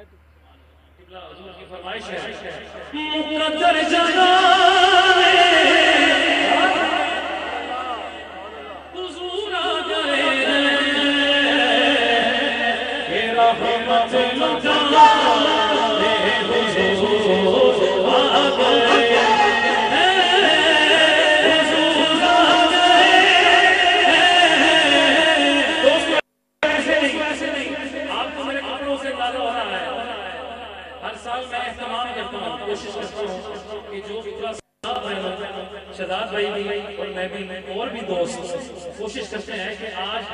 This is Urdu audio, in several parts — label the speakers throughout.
Speaker 1: حضور کی فرمائش ہے مقدر جانے حضور آ گئے کہ رحمت لٹانے حضور آ گئے حضور آ گئے دوستو ایسے نہیں آپ کو میرے کپڑوں سے اندازہ ہو رہا ہے ہر سال میں اہتمام کرتا ہوں کوشش کرتا ہوں کہ جو اتنا شہزاد بھائی بھی اور میں بھی اور بھی دوست کوشش کرتے ہیں کہ آج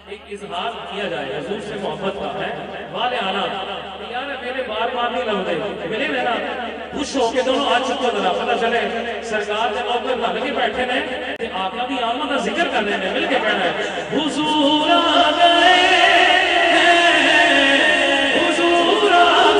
Speaker 1: ایک اظہار کیا جائے حضور سے محبت کا ہے والے آنا یار میرے بار نہیں لگتے ملے میرا خوش ہو کے دونوں آج چکا ذرا پتہ چلے سرکار کے موقع پر لگے بیٹھے ہیں کہ آقا بھی آمد کا ذکر کرنے میں مل کے کہنا ہے حضور آ گئے حضور آ گئے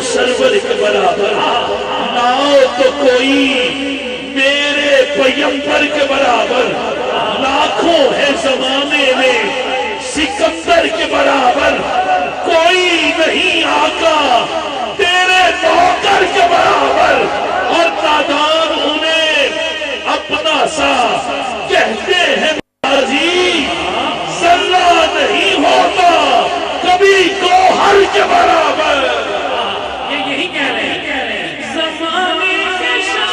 Speaker 1: سرور کے برابر لاؤ تو کوئی میرے پیمبر کے برابر لاکھوں ہے زمانے میں سکندر کے برابر کوئی نہیں آقا تیرے نوکر کے برابر اور تعداد انہیں اپنا سا کہتے ہیں بازی ذرہ نہیں ہوتا کبھی گوہر کے برابر یہی کہہ رہے ہیں زمانے کے شاہ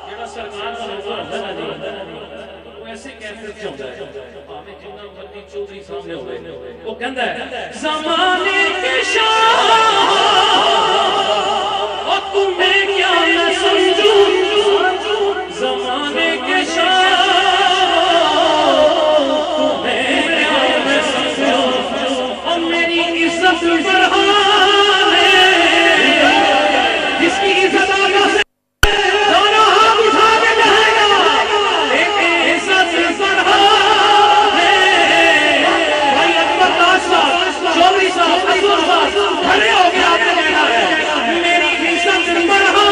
Speaker 1: جڑا سرکار کا لوگا ہے وہ ایسے کہتے کیوں ہے آمیں جنہ مرنی چودری سامنے ہوئے وہ کہتا ہے زمانے کے شاہ اور تمہیں کیا میں سمجھوں زمانے کے شاہ جس کی عزت آقا سے دونوں ہاتھ اٹھا کے جائے گا ایک عزت بڑھا ہے بھائی اکبر داس صاحب چودھری صاحب اسود صاحب کھڑے ہو کے آپ نے کہنا ہے میری عزت بڑھا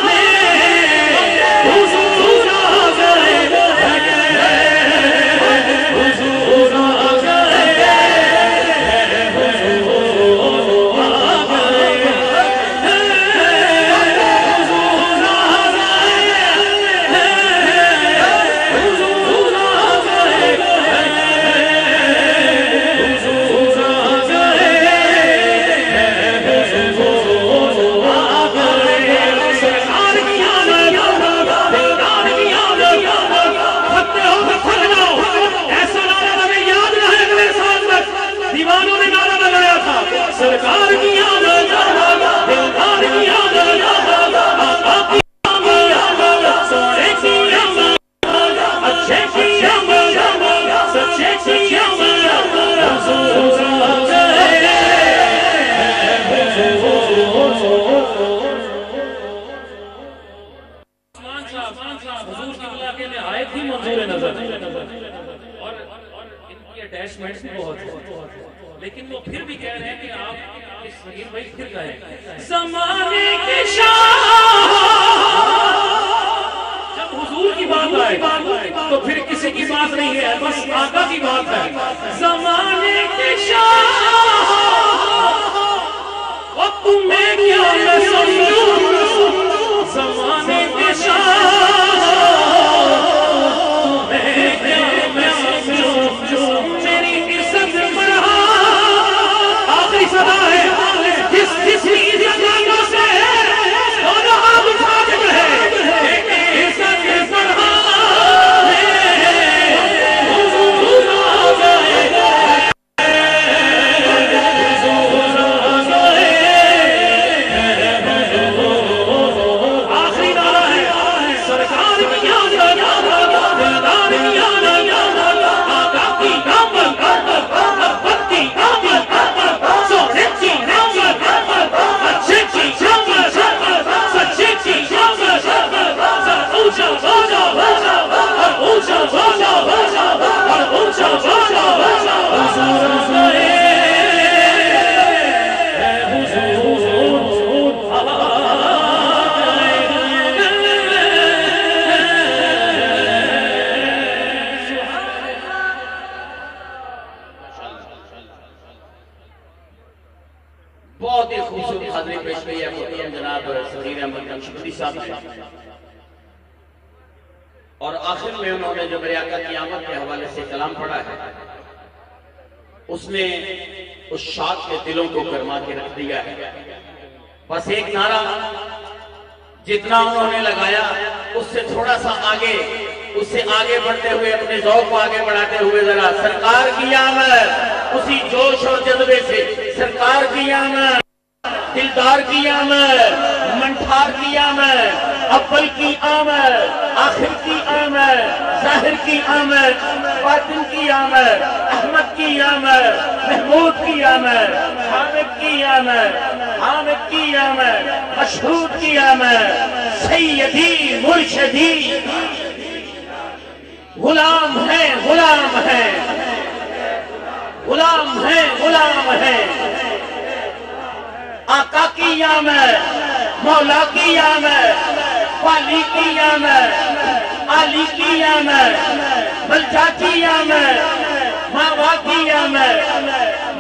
Speaker 1: ہے حضور آ گئے حضور آ سرکار کی آمد دلدار کی آمد آقا کی آمد سونے کی آمد اچھے کی آمد سچے کی آمد حضور آ گئے حضور نظر اور ان کی اٹیچمنٹس بھی بہت ہے، لیکن وہ پھر بھی کہہ رہے ہیں کہ آپ اس فقیر بھائی پھر گئے زمانے کے شاہ، جب حضور کی بات آئے تو پھر کسی کی بات نہیں ہے، بس آقا کی بات ہے. زمانے کے شاہ وہ تمہیں کیا میں سمجھوں، زمانے کے شاہ تمہیں کیا میں سمجھوں، میری عزت بڑھا. آخری صدا ہے جس کی عزت سے دونوں ہاتھ اٹھا کے بڑھے، عزت بڑھا اور آخر میں انہوں نے جو میرے آقا کی آمد کے حوالے سے کلام پڑھا ہے اس نے اس شاد کے دلوں کو گرما کے رکھ دیا ہے. بس ایک نعرہ جتنا انہوں نے لگایا اس سے تھوڑا سا آگے، اس سے آگے بڑھتے ہوئے اپنے ذوق کو آگے بڑھاتے ہوئے ذرا سرکار کی آمد، اسی جوش اور جذبے سے سرکار کی آمد، دلدار کی آمد، منٹھار کی آمد، اول کی آمد، آخر کی آمد، ظاہر کی آمد، باطن کی آمد، احمد کی آمد، محمود کی آمد، حامد کی آمد، حامد کی آمد، مشہود کی آمد، سیدی مرشدی غلام ہیں غلام ہیں غلام ہیں غلام ہیں، آقا کی آمد، مولا کی آمد، والی کی آمد، علی کی آمد، ملجا کی آمد، ماوا کی آمد،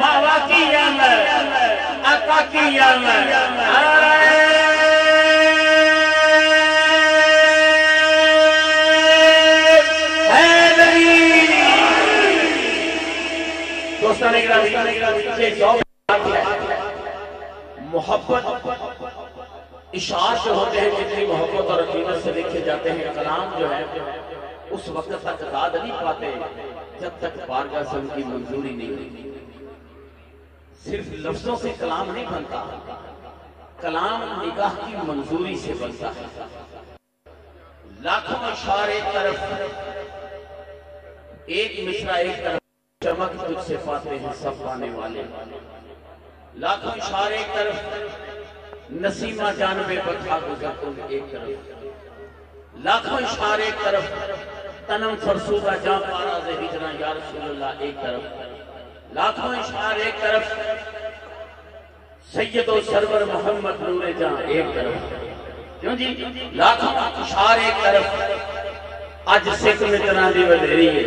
Speaker 1: ماوا کی آمد، آقا کی آمد. دوستان اکرام محبت اشعار جو ہوتے ہیں جتنی محبت اور عقیدت سے لکھے جاتے ہیں، کلام جو ہے اس وقت تک داد نہیں پاتے جب تک بارگاہ سے ان کی منظوری نہیں ہوتی. صرف لفظوں سے کلام نہیں بنتا، کلام نگاہ کی منظوری سے بنتا ہے. لاکھوں اشعار ایک طرف، ایک مصرع ایک طرف، چمک تجھ سے پاتے ہیں سب پانے والے. لاکھوں اشعار ایک طرف، نسیمہ جانب بطحا گزر تم ایک طرف. لاکھوں اشعار ایک طرف، تنم فرسودہ جاں پاراز ہجران یا رسول اللہ ایک طرف. لاکھوں اشعار ایک طرف، سید و سرور محمد نور جاں ایک طرف. کیوں جی؟ لاکھوں اشعار ایک طرف، آج سکھ میں تنا دی ودھیری ہے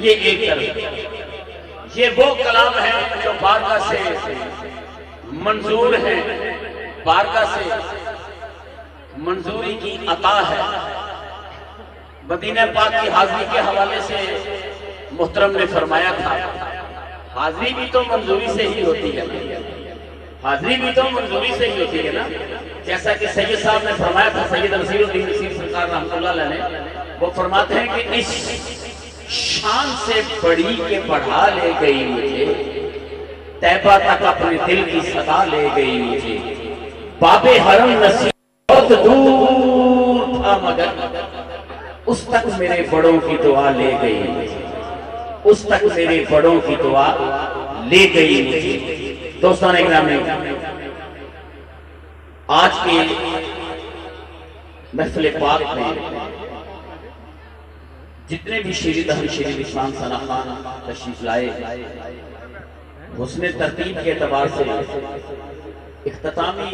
Speaker 1: یہ ایک طرف. یہ وہ کلام ہے جو بارگاہ سے منظور ہے، بارگاہ سے منظوری کی عطا ہے. مدینہ پاک کی حاضری کے حوالے سے محترم نے فرمایا تھا، حاضری بھی تو منظوری سے ہی ہوتی ہے، حاضری بھی تو منظوری سے ہی ہوتی ہے نا. جیسا کہ سید صاحب نے فرمایا تھا، سید نصیر الدین نصیر سرکار رحمۃ اللہ علیہ نے، وہ فرماتے ہیں کہ اس شان سے بڑی کے بڑھا لے گئی مجھے، طیبہ تک اپنے دل کی صدا لے گئی مجھے. باب حرم نصیب بہت دور تھا مگر اس تک میرے بڑوں کی دعا لے گئی مجھے، اس تک میرے بڑوں کی دعا لے گئی مجھے. دوستان اکرامی، آج کی محفل پاک میں
Speaker 2: جتنے بھی شیریں دہن شیریں لسان ثنا خان تشریف لائے، حسن ترتیب کے اعتبار سے اختتامی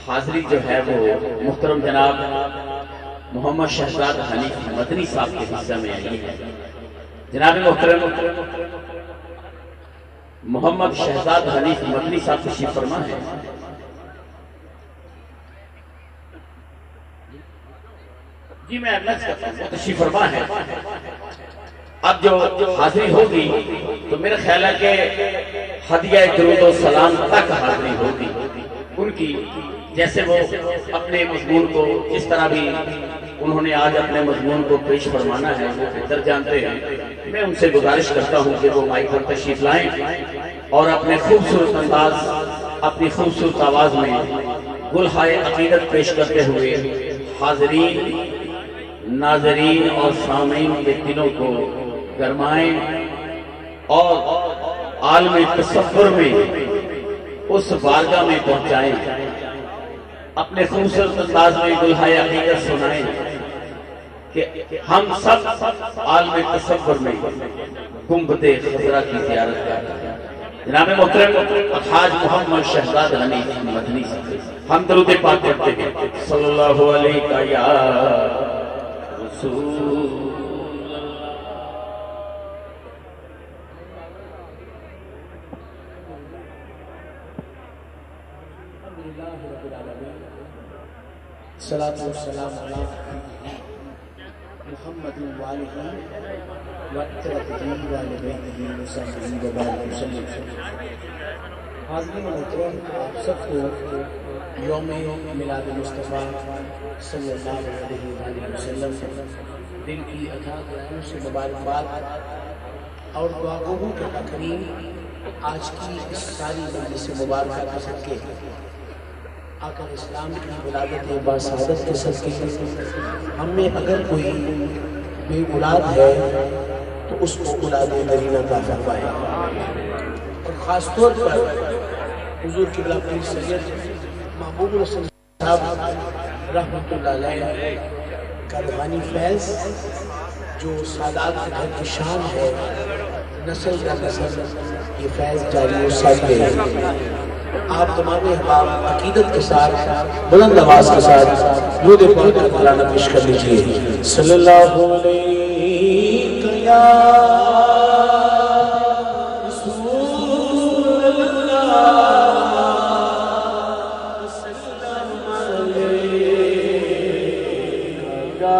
Speaker 2: حاضری جو ہے وہ محترم جناب محمد شہزاد حنیف مدنی صاحب کے حصہ میں آئی ہے۔ جناب محترم محمد شہزاد حنیف مدنی صاحب تشریف فرما ہے۔ جی میں عرض کرتا ہوں تشریف فرما ہے۔ اب جو حاضری ہوگی تو میرا خیال ہے کہ ہدیہ درود و سلام تک حاضری ہوگی ان کی، جیسے وہ اپنے مضمون کو جس طرح بھی انہوں نے آج اپنے مضمون کو پیش فرمانا ہے وہ بہتر جانتے ہیں۔ میں ان سے گزارش کرتا ہوں کہ وہ مائک پر تشریف لائیں اور اپنے خوبصورت انداز، اپنی خوبصورت آواز میں گلہائے عقیدت پیش کرتے ہوئے حاضرین، ناظرین اور سامعین کے دلوں کو گرمائیں اور عالم تصور میں اس بارگاہ میں پہنچائیں، اپنے خوبصورت انداز میں گلہائے عقیدت سنائیں کہ ہم سب عالم تصور میں گنبد خضرا کی زیارت کرتے ہیں۔ جناب محترم الحاج محمد شہزاد حنیف مدنی صاحب، ہم درود پاک پڑھتے ہیں۔ صلی اللہ علیہ یا رسول
Speaker 3: صلاة والسلام علی محمد وآلہ وَأَتْرَتِهِ وَعَلَى وَصَحْبِهِ وَبَارَكَ وسلم۔ حاضرین محترم، آپ سب کو یوم میلاد مصطفیٰ صلی اللہ علیہ وآلہ وسلم دل کی اتھاہ دعاؤں سے مبارکباد اور دعا گوؤں کے تقریب آج کی اس ساری مجلس مبارکہ کا صدقے آقا اسلام کی ولادت باسعادت کے صدقے ہم میں اگر کوئی بے اولاد ہے تو اس کو اولاد نرینہ عطا فرمائے، اور خاص طور پر حضور قبلہ پیر سید محبوب رسول صاحب رحمۃ اللہ علیہ کا روحانی فیض جو سادات کے گھر کی شان ہے، نسل در نسل یہ فیض جاری و ساری ہے۔ آپ تمام احباب عقیدت کے ساتھ بلند آواز کے ساتھ درود پاک کا ترانہ پیش کر لیجئے۔ صلی اللہ علیہ یا رسول اللہ، صلی اللہ علیہ یا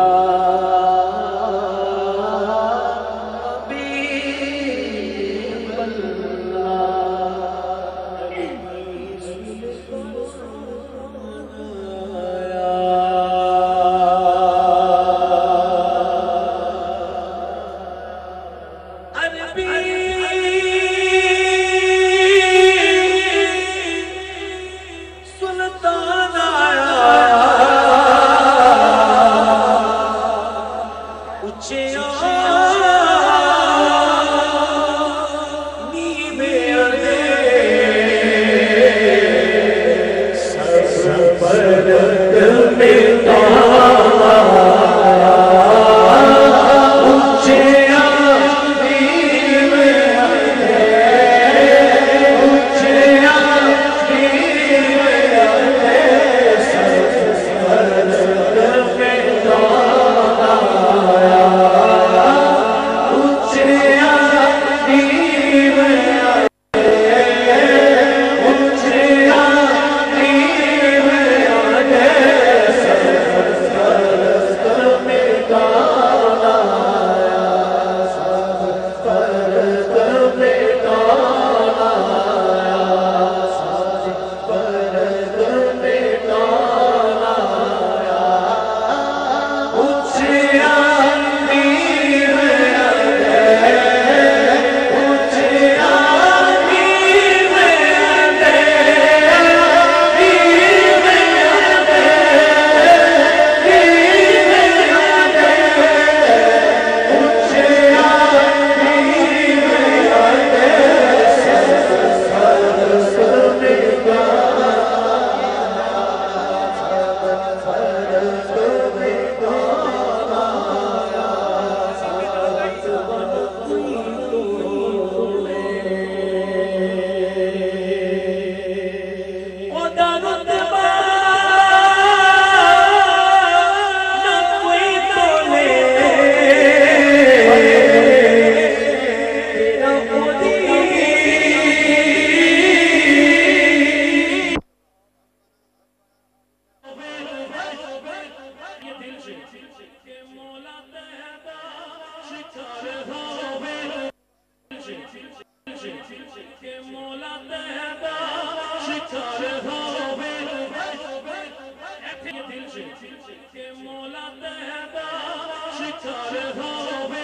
Speaker 1: مولا تہدا شکار ہووے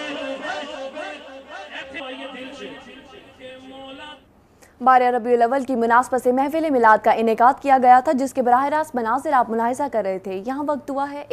Speaker 1: ایتھے آئیے دل سے کہ مولا
Speaker 4: 12 ربیع الاول کی مناسبت سے محفل میلاد کا انعقاد کیا گیا تھا، جس کے براہ راست مناظر آپ ملاحظہ کر رہے تھے۔ یہاں وقت ہوا ہے